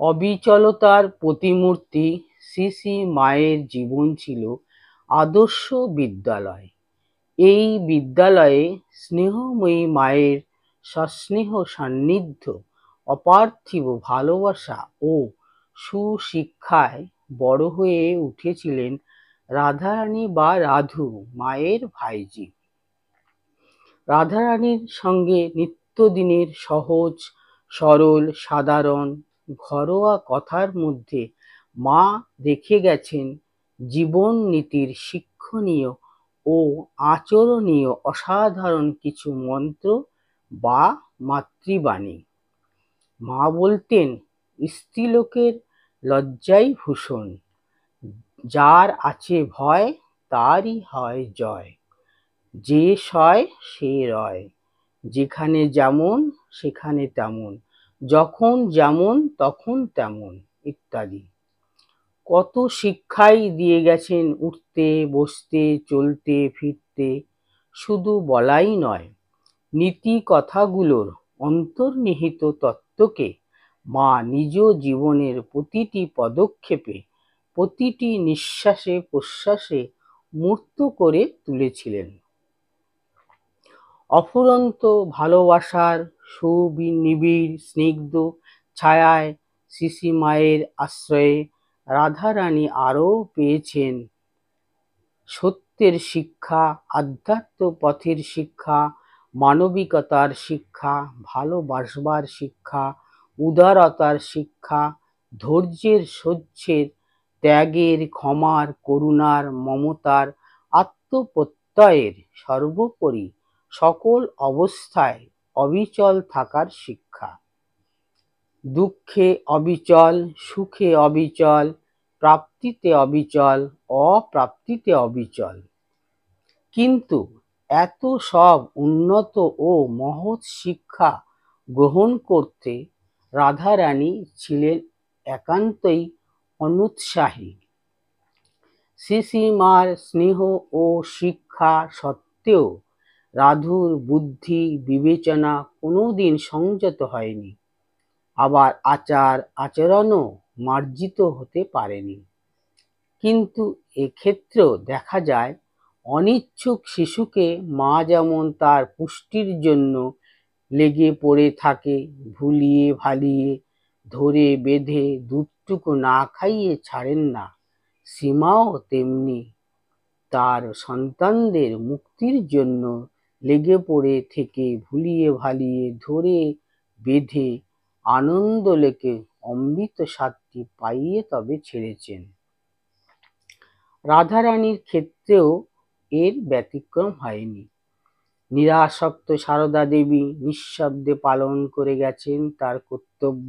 অবিচলতার প্রতিমূর্তি শ্রী শ্রী মায়ের জীবন ছিল আদর্শ বিদ্যালয়। এই বিদ্যালয়ে স্নেহময়ী মায়ের সস্নেহ সান্নিধ্য, অপার্থিব ভালোবাসা ও সুশিক্ষায় বড় হয়ে উঠেছিলেন রাধারানী বা রাধু, মায়ের ভাইঝি। রাধারানীর সঙ্গে নিত্যদিনের সহজ সরল সাধারণ ঘরোয়া কথার মধ্যে মা রেখে গেছেন জীবন নীতির শিক্ষণীয় ও আচরণীয় অসাধারণ কিছু মন্ত্র বা মাতৃবাণী। মা বলতেন, স্ত্রীলোকের লজ্জাই ভূষণ, যার আছে ভয় তারই হয় জয়, যে সয় সে রয়, যেখানে যেমন সেখানে তেমন, যখন যেমন তখন তেমন ইত্যাদি। কত শিক্ষাই দিয়ে গেছেন উঠতে বসতে চলতে ফিরতে, শুধু বলাই নয়, নীতি কথাগুলোর অন্তর্নিহিত তত্ত্বকে মা নিজ জীবনের প্রতিটি পদক্ষেপে প্রতিটি নিঃশ্বাসে প্রশ্বাসে মূর্ত করে তুলেছিলেন। অফুরন্ত ভালোবাসার সুনিবিড় স্নিগ্ধ ছায়ায় শ্রী শ্রী মায়ের আশ্রয়ে রাধারানী আরও পেয়েছেন সত্যের শিক্ষা, আধ্যাত্ম পথের শিক্ষা, মানবিকতার শিক্ষা, ভালোবাসবার শিক্ষা, উদারতার শিক্ষা, ধৈর্যের সহ্যের, ত্যাগের, ক্ষমার, করুণার, মমতার, আত্মপ্রত্যয়ের, সর্বোপরি সকল অবস্থায় অবিচল থাকার শিক্ষা। দুঃখে অবিচল, সুখে অবিচল, প্রাপ্তিতে অবিচল, অপ্রাপ্তিতে অবিচল। কিন্তু এত সব উন্নত ও মহৎ শিক্ষা গ্রহণ করতে রাধারানী ছিলেন একান্তই অনুৎসাহী। শ্রী শ্রী মার স্নেহ ও শিক্ষা সত্ত্বেও রাধুর বুদ্ধি বিবেচনা কোনোদিন সংযত হয়নি, আবার আচার আচরণও মার্জিত হতে পারেনি। কিন্তু এক্ষেত্রেও দেখা যায় অনিচ্ছুক শিশুকে মা যেমন তার পুষ্টির জন্য লেগে পড়ে থাকে, ভুলিয়ে ভালিয়ে ধরে বেঁধে দুধটুকু না খাইয়ে ছাড়েন না, শ্রীমাও তেমনি তার সন্তানদের মুক্তির জন্য লেগে পড়ে থেকে ভুলিয়ে ভালিয়ে ধরে বেঁধে আনন্দ লেকে অমৃত স্বাদটি পাইয়ে তবে ছেড়েছেন। রাধারানীর ক্ষেত্রেও এর ব্যতিক্রম হয়নি। নিরাসক্ত সারদা দেবী নিঃশব্দে পালন করে গেছেন তার কর্তব্য,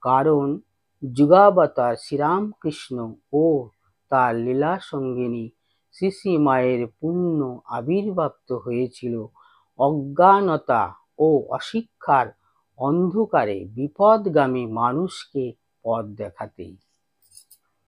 কারণ যুগাবতার শ্রীরামকৃষ্ণ ও তার লীলা সঙ্গিনী শ্রী শ্রী মায়ের পূর্ণ আবির্ভাব হয়েছিল অজ্ঞানতা ও অশিক্ষার অন্ধকারে বিপদগামী মানুষকে পথ দেখাতেই।